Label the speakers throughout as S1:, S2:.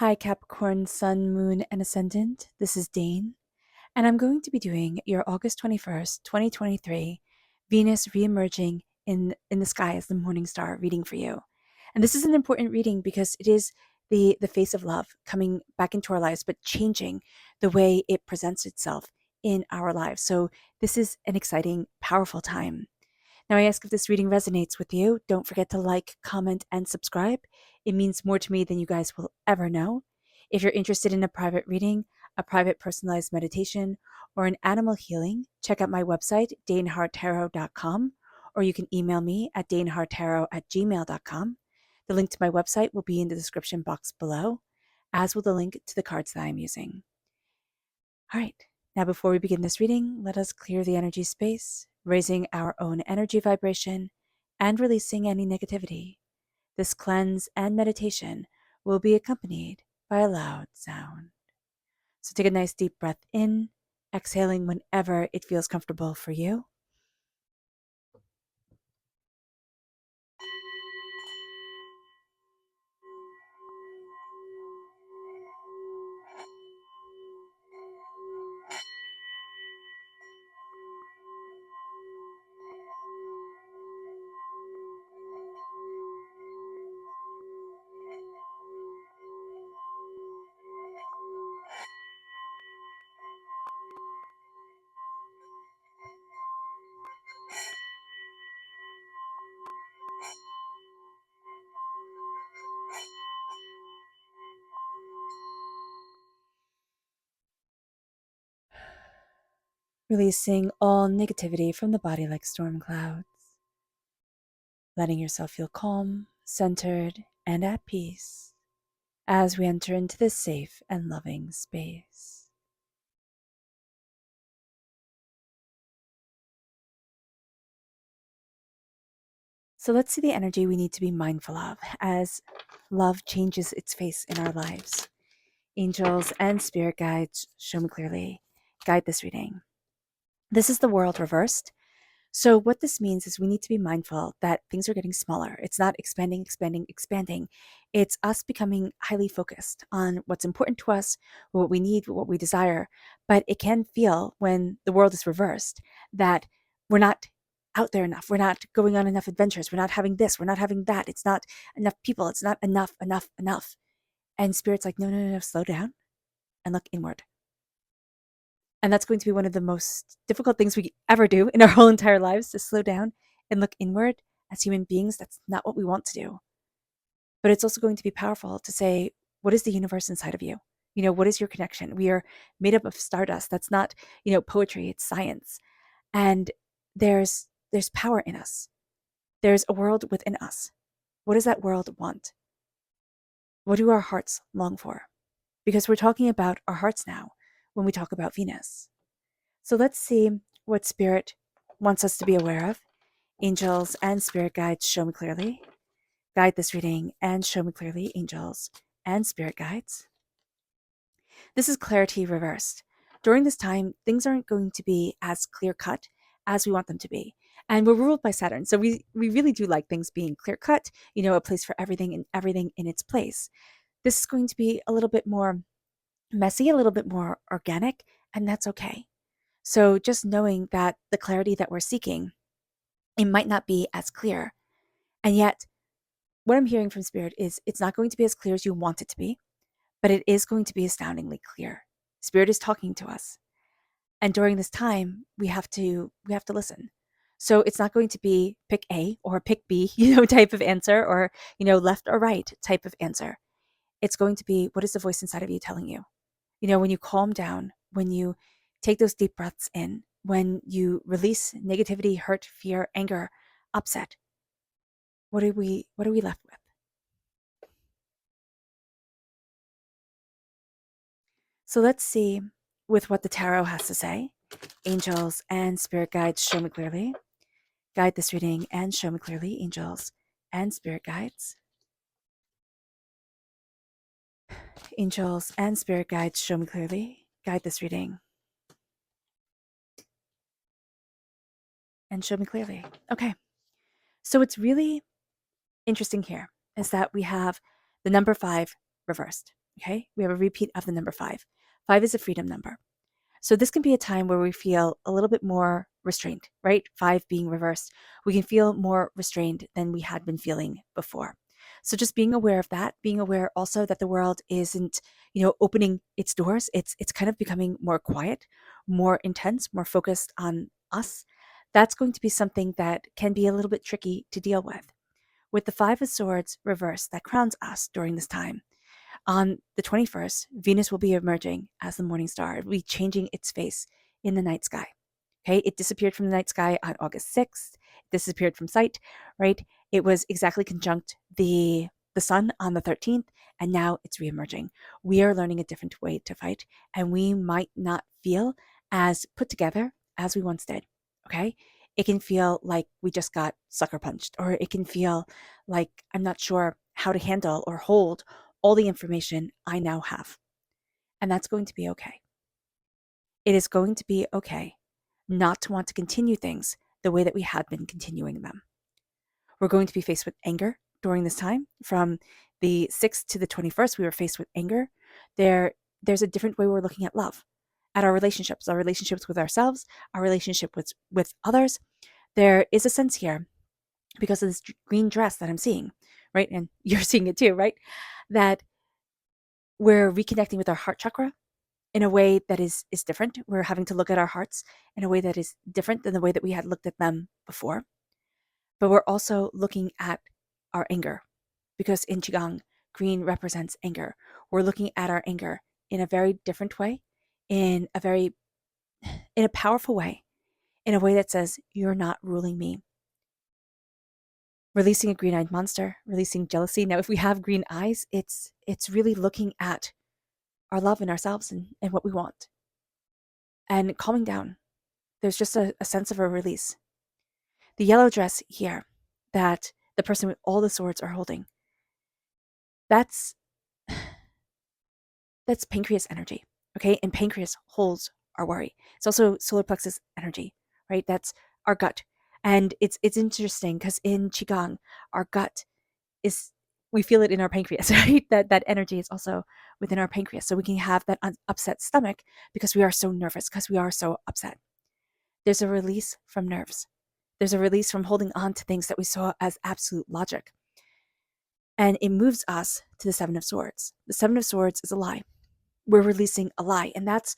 S1: Hi, Capricorn, Sun, Moon, and Ascendant. This is Dane, and I'm going to be doing your August 21st, 2023 Venus reemerging in the sky as the morning star reading for you. And this is an important reading because it is the face of love coming back into our lives, but changing the way it presents itself in our lives. So this is an exciting, powerful time. Now, I ask if this reading resonates with you. Don't forget to like, comment, and subscribe. It means more to me than you guys will ever know. If you're interested in a private reading, a private personalized meditation, or an animal healing, check out my website, daneharttarot.com, or you can email me at daneharttarot@gmail.com. The link to my website will be in the description box below, as will the link to the cards that I'm using. All right, now before we begin this reading, let us clear the energy space, raising our own energy vibration and releasing any negativity. This cleanse and meditation will be accompanied by a loud sound. So take a nice deep breath in, exhaling whenever it feels comfortable for you. Releasing all negativity from the body like storm clouds. Letting yourself feel calm, centered, and at peace as we enter into this safe and loving space. So let's see the energy we need to be mindful of as love changes its face in our lives. Angels and spirit guides, show me clearly, guide this reading. This is the world reversed. So what this means is we need to be mindful that things are getting smaller. It's not expanding, expanding, expanding. It's us becoming highly focused on what's important to us, what we need, what we desire. But it can feel when the world is reversed that we're not out there enough. We're not going on enough adventures. We're not having this. We're not having that. It's not enough people. It's not enough, enough, enough. And Spirit's like, no, no, no, no, slow down and look inward. And that's going to be one of the most difficult things we ever do in our whole entire lives, to slow down and look inward. As human beings, that's not what we want to do. But it's also going to be powerful to say, what is the universe inside of you? What is your connection? We are made up of stardust. That's not, poetry, it's science. And there's power in us. There's a world within us. What does that world want? What do our hearts long for? Because we're talking about our hearts now when we talk about Venus. So let's see what Spirit wants us to be aware of. Angels and spirit guides, show me clearly. Guide this reading and show me clearly, angels and spirit guides. This is clarity reversed. During this time, things aren't going to be as clear cut as we want them to be. And we're ruled by Saturn. So we really do like things being clear cut, a place for everything and everything in its place. This is going to be a little bit more messy, a little bit more organic, and that's okay. So just knowing that the clarity that we're seeking, it might not be as clear. And yet, what I'm hearing from Spirit is it's not going to be as clear as you want it to be, but it is going to be astoundingly clear. Spirit is talking to us. And during this time, we have to listen. So it's not going to be pick A or pick B, type of answer, or, left or right type of answer. It's going to be, what is the voice inside of you telling you? When you calm down, when you take those deep breaths in, when you release negativity, hurt, fear, anger, upset, what are we left with? So let's see with what the tarot has to say. Angels and spirit guides, show me clearly. Guide this reading and show me clearly, angels and spirit guides. Angels and spirit guides, show me clearly. Guide this reading and show me clearly. Okay. So what's really interesting here is that we have the number 5 reversed. Okay, we have a repeat of the number 5. 5 is a freedom number. So this can be a time where we feel a little bit more restrained, right? 5 being reversed. We can feel more restrained than we had been feeling before. So just being aware of that, being aware also that the world isn't, opening its doors. It's kind of becoming more quiet, more intense, more focused on us. That's going to be something that can be a little bit tricky to deal with. With the 5 of Swords reversed, that crowns us during this time. On the 21st, Venus will be emerging as the morning star. It will be changing its face in the night sky. Okay, it disappeared from the night sky on August 6th. It disappeared from sight, right? It was exactly conjunct the sun on the 13th, and now it's reemerging. We are learning a different way to fight, and we might not feel as put together as we once did. Okay, it can feel like we just got sucker punched, or it can feel like I'm not sure how to handle or hold all the information I now have. And that's going to be okay. It is going to be okay not to want to continue things the way that we had been continuing them. We're going to be faced with anger during this time. From the 6th to the 21st, we were faced with anger. There's a different way we're looking at love, at our relationships with ourselves, our relationship with others. There is a sense here, because of this green dress that I'm seeing, right? And you're seeing it too, right? That we're reconnecting with our heart chakra in a way that is different. We're having to look at our hearts in a way that is different than the way that we had looked at them before. But we're also looking at our anger, because in Qigong, green represents anger. We're looking at our anger in a very different way, in a powerful way, in a way that says, you're not ruling me. Releasing a green-eyed monster, releasing jealousy. Now, if we have green eyes, it's really looking at our love in ourselves and what we want. And calming down. There's just a sense of a release. The yellow dress here that the person with all the swords are holding, that's pancreas energy, okay? And pancreas holds our worry. It's also solar plexus energy, right? That's our gut. And it's interesting because in Qigong, our gut is, we feel it in our pancreas, right? That energy is also within our pancreas. So we can have that upset stomach because we are so nervous, because we are so upset. There's a release from nerves. There's a release from holding on to things that we saw as absolute logic. And it moves us to the 7 of Swords. The 7 of Swords is a lie. We're releasing a lie. And that's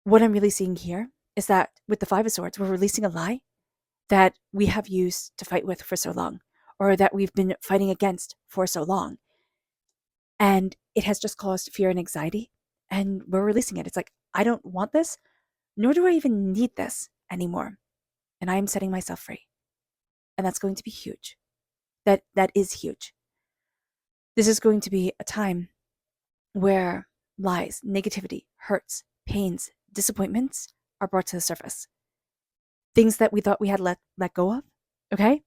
S1: what I'm releasing here, is that with the 5 of Swords, we're releasing a lie that we have used to fight with for so long, or that we've been fighting against for so long. And it has just caused fear and anxiety. And we're releasing it. It's like, I don't want this, nor do I even need this anymore. And I am setting myself free. And that's going to be huge. That is huge. This is going to be a time where lies, negativity, hurts, pains, disappointments are brought to the surface. Things that we thought we had let go of, okay?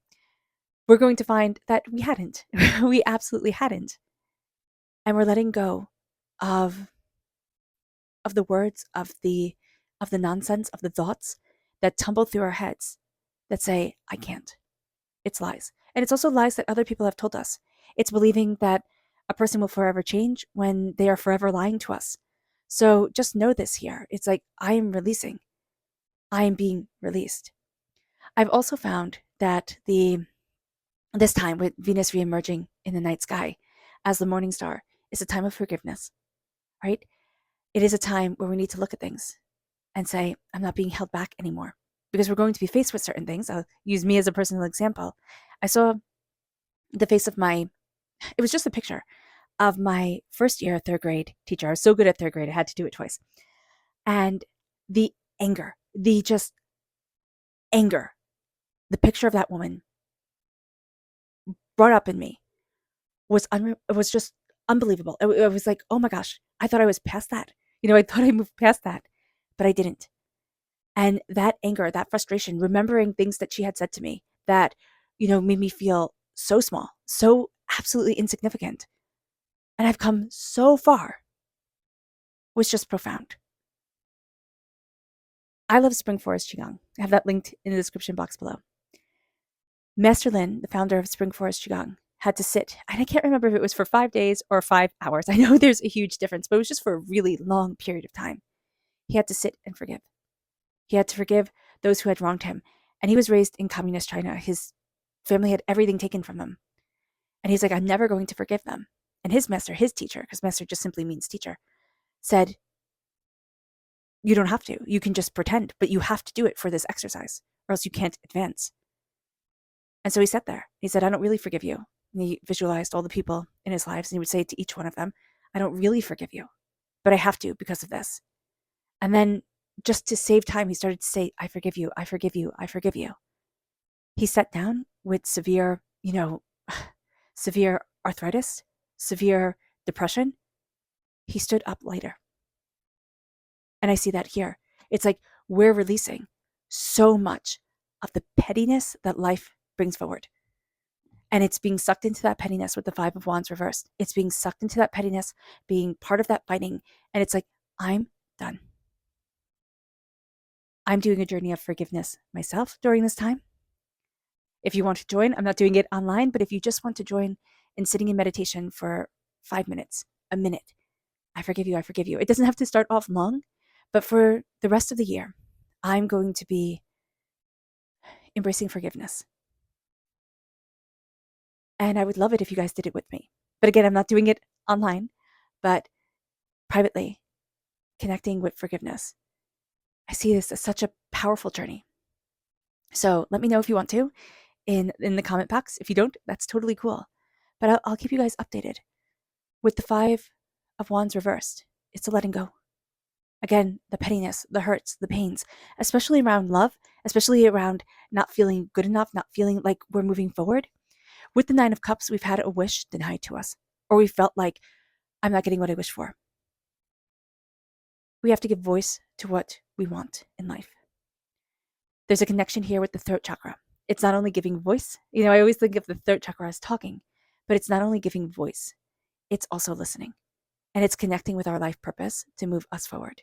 S1: We're going to find that we hadn't. We absolutely hadn't. And we're letting go of the words, of the nonsense, of the thoughts that tumble through our heads that say, I can't. It's lies. And it's also lies that other people have told us. It's believing that a person will forever change when they are forever lying to us. So just know this here. It's like, I am releasing. I am being released. I've also found that this time with Venus reemerging in the night sky as the morning star is a time of forgiveness, right? It is a time where we need to look at things and say, I'm not being held back anymore, because we're going to be faced with certain things. I'll use me as a personal example. I saw the face of it was just a picture of my first year third grade teacher. I was so good at third grade, I had to do it twice. And the anger, the just anger, the picture of that woman brought up in me it was just unbelievable. It was like, oh my gosh, I thought I was past that. I thought I moved past that, but I didn't. And that anger, that frustration, remembering things that she had said to me that, made me feel so small, so absolutely insignificant. And I've come so far, was just profound. I love Spring Forest Qigong. I have that linked in the description box below. Master Lin, the founder of Spring Forest Qigong, had to sit, and I can't remember if it was for 5 days or 5 hours. I know there's a huge difference, but it was just for a really long period of time. He had to sit and forgive. He had to forgive those who had wronged him. And he was raised in communist China. His family had everything taken from them. And he's like, I'm never going to forgive them. And his master, his teacher, because master just simply means teacher, said, you don't have to. You can just pretend, but you have to do it for this exercise, or else you can't advance. And so he sat there. He said, I don't really forgive you. And he visualized all the people in his lives, and he would say to each one of them, I don't really forgive you, but I have to because of this. And then just to save time, he started to say, I forgive you, I forgive you, I forgive you. He sat down with severe, severe arthritis, severe depression. He stood up later. And I see that here. It's like we're releasing so much of the pettiness that life brings forward. And it's being sucked into that pettiness with the Five of Wands reversed. It's being sucked into that pettiness, being part of that fighting. And it's like, I'm done. I'm doing a journey of forgiveness myself during this time. If you want to join, I'm not doing it online, but if you just want to join in sitting in meditation for 5 minutes, a minute, I forgive you, I forgive you. It doesn't have to start off long, but for the rest of the year, I'm going to be embracing forgiveness. And I would love it if you guys did it with me. But again, I'm not doing it online, but privately, connecting with forgiveness. I see this as such a powerful journey. So let me know if you want to in the comment box. If you don't, that's totally cool. But I'll keep you guys updated. With the Five of Wands reversed, it's a letting go. Again, the pettiness, the hurts, the pains, especially around love, especially around not feeling good enough, not feeling like we're moving forward. With the Nine of Cups, we've had a wish denied to us, or we felt like, I'm not getting what I wish for. We have to give voice to what we want in life. There's a connection here with the throat chakra. It's not only giving voice. I always think of the throat chakra as talking, but it's not only giving voice, it's also listening. And it's connecting with our life purpose to move us forward.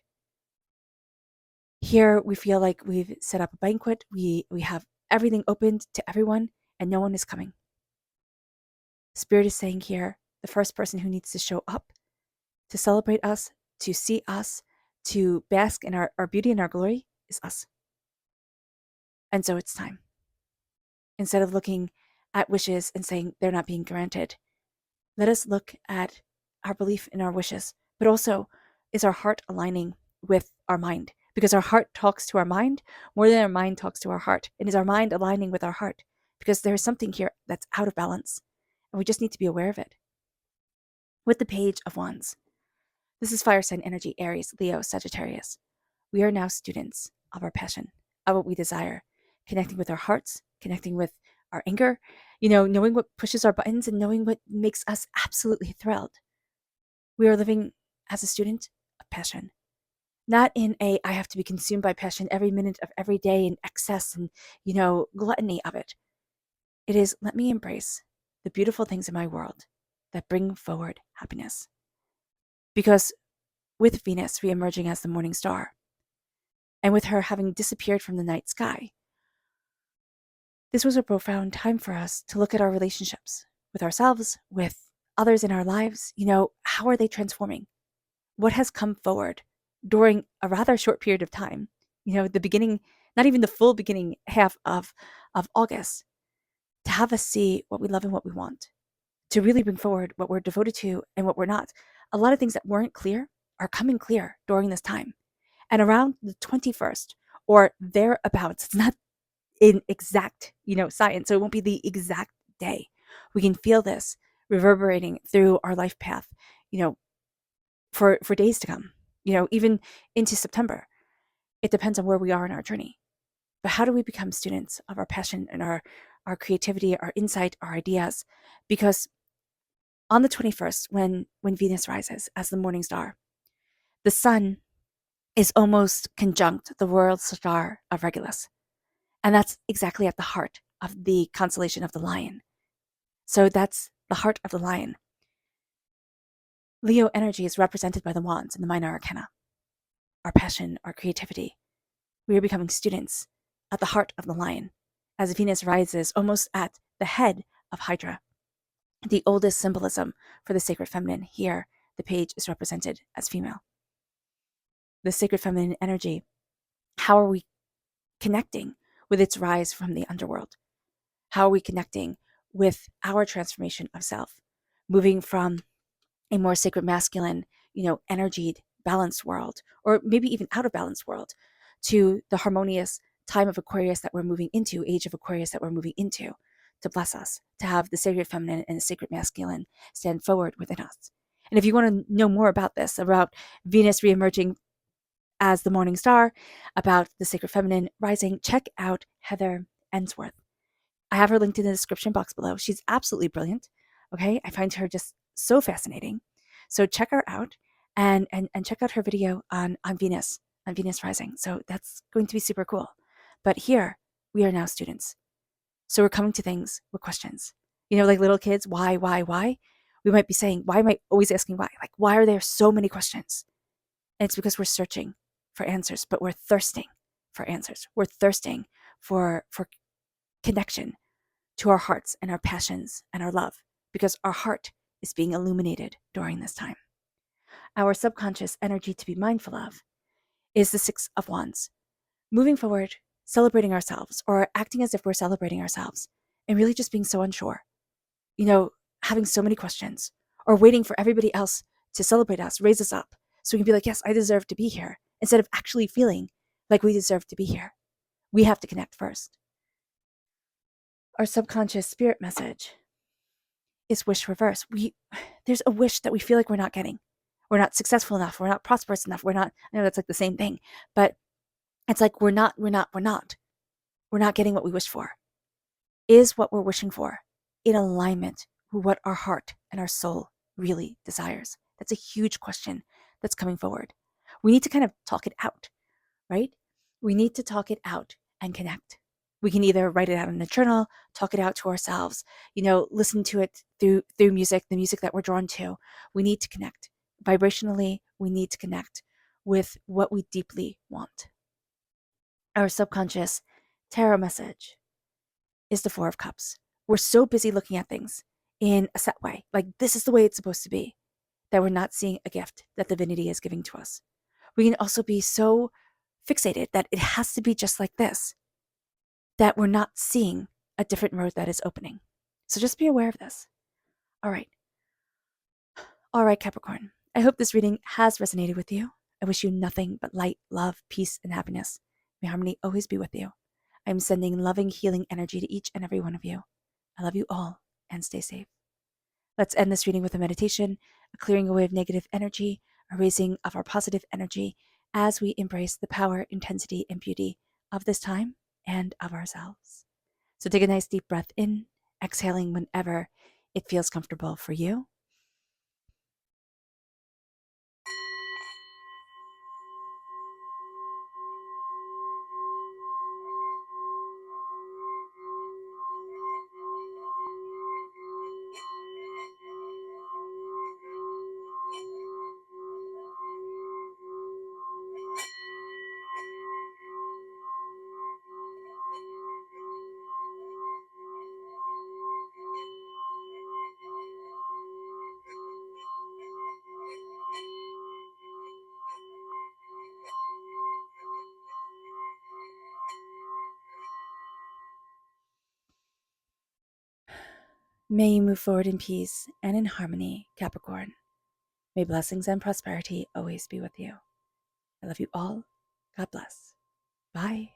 S1: Here, we feel like we've set up a banquet. We have everything opened to everyone, and no one is coming. Spirit is saying here, the first person who needs to show up to celebrate us, to see us, to bask in our beauty and our glory is us. And so it's time. Instead of looking at wishes and saying they're not being granted, let us look at our belief in our wishes, but also, is our heart aligning with our mind? Because our heart talks to our mind more than our mind talks to our heart. And is our mind aligning with our heart? Because there's something here that's out of balance, and we just need to be aware of it. With the Page of Wands, this is fire sign energy, Aries, Leo, Sagittarius. We are now students of our passion, of what we desire, connecting with our hearts, connecting with our anger, knowing what pushes our buttons and knowing what makes us absolutely thrilled. We are living as a student of passion, not in I have to be consumed by passion every minute of every day in excess and, gluttony of it. It is, let me embrace the beautiful things in my world that bring forward happiness. Because with Venus reemerging as the morning star, and with her having disappeared from the night sky, this was a profound time for us to look at our relationships with ourselves, with others in our lives. How are they transforming? What has come forward during a rather short period of time? The beginning, not even the full beginning half of August, to have us see what we love and what we want, to really bring forward what we're devoted to and what we're not. A lot of things that weren't clear are coming clear during this time. And around the 21st or thereabouts, it's not in exact, science, so it won't be the exact day. We can feel this reverberating through our life path, for days to come, even into September. It depends on where we are in our journey. But how do we become students of our passion and our creativity, our insight, our ideas? Because on the 21st, when Venus rises as the morning star, the sun is almost conjunct the royal star of Regulus. And that's exactly at the heart of the constellation of the Lion. So that's the heart of the Lion. Leo energy is represented by the wands in the minor arcana. Our passion, our creativity. We are becoming students at the heart of the Lion, as Venus rises almost at the head of Hydra. the oldest symbolism for the sacred feminine. Here, the page is represented as female. The sacred feminine energy, how are we connecting with its rise from the underworld? How are we connecting with our transformation of self, moving from a more sacred masculine, energied, balanced world, or maybe even out of balance world, to the harmonious time of Aquarius that we're moving into, age of Aquarius that we're moving into, to bless us, to have the sacred feminine and the sacred masculine stand forward within us. And if you want to know more about this, about Venus reemerging as the morning star, about the sacred feminine rising, check out Heather Ensworth. I have her linked in the description box below. She's absolutely brilliant. Okay. I find her just so fascinating. So check her out and check out her video on Venus rising. So that's going to be super cool. But here we are now students. So we're coming to things with questions. Like little kids, why? We might be saying, why am I always asking why? Like, why are there so many questions? And it's because we're searching for answers, but we're thirsting for answers. We're thirsting for connection to our hearts and our passions and our love, because our heart is being illuminated during this time. Our subconscious energy to be mindful of is the Six of Wands. Moving forward, celebrating ourselves or acting as if we're celebrating ourselves and really just being so unsure, having so many questions or waiting for everybody else to celebrate us, raise us up so we can be like, yes, I deserve to be here, instead of actually feeling like we deserve to be here. We have to connect first. Our subconscious spirit message is wish reverse. There's a wish that we feel like we're not getting. We're not successful enough. We're not prosperous enough. We're not, I know that's like the same thing, but it's like we're not getting what we wish for. Is what we're wishing for in alignment with what our heart and our soul really desires? That's a huge question that's coming forward. We need to kind of talk it out, right? We need to talk it out and connect. We can either write it out in a journal, talk it out to ourselves, listen to it through music, the music that we're drawn to. We need to connect. Vibrationally, we need to connect with what we deeply want. Our subconscious tarot message is the Four of Cups. We're so busy looking at things in a set way, like this is the way it's supposed to be, that we're not seeing a gift that divinity is giving to us. We can also be so fixated that it has to be just like this, that we're not seeing a different road that is opening. So just be aware of this. All right, Capricorn. I hope this reading has resonated with you. I wish you nothing but light, love, peace, and happiness. May harmony always be with you. I am sending loving, healing energy to each and every one of you. I love you all, and stay safe. Let's end this reading with a meditation, a clearing away of negative energy, a raising of our positive energy as we embrace the power, intensity, and beauty of this time and of ourselves. So take a nice deep breath in, exhaling whenever it feels comfortable for you. May you move forward in peace and in harmony, Capricorn. May blessings and prosperity always be with you. I love you all. God bless. Bye.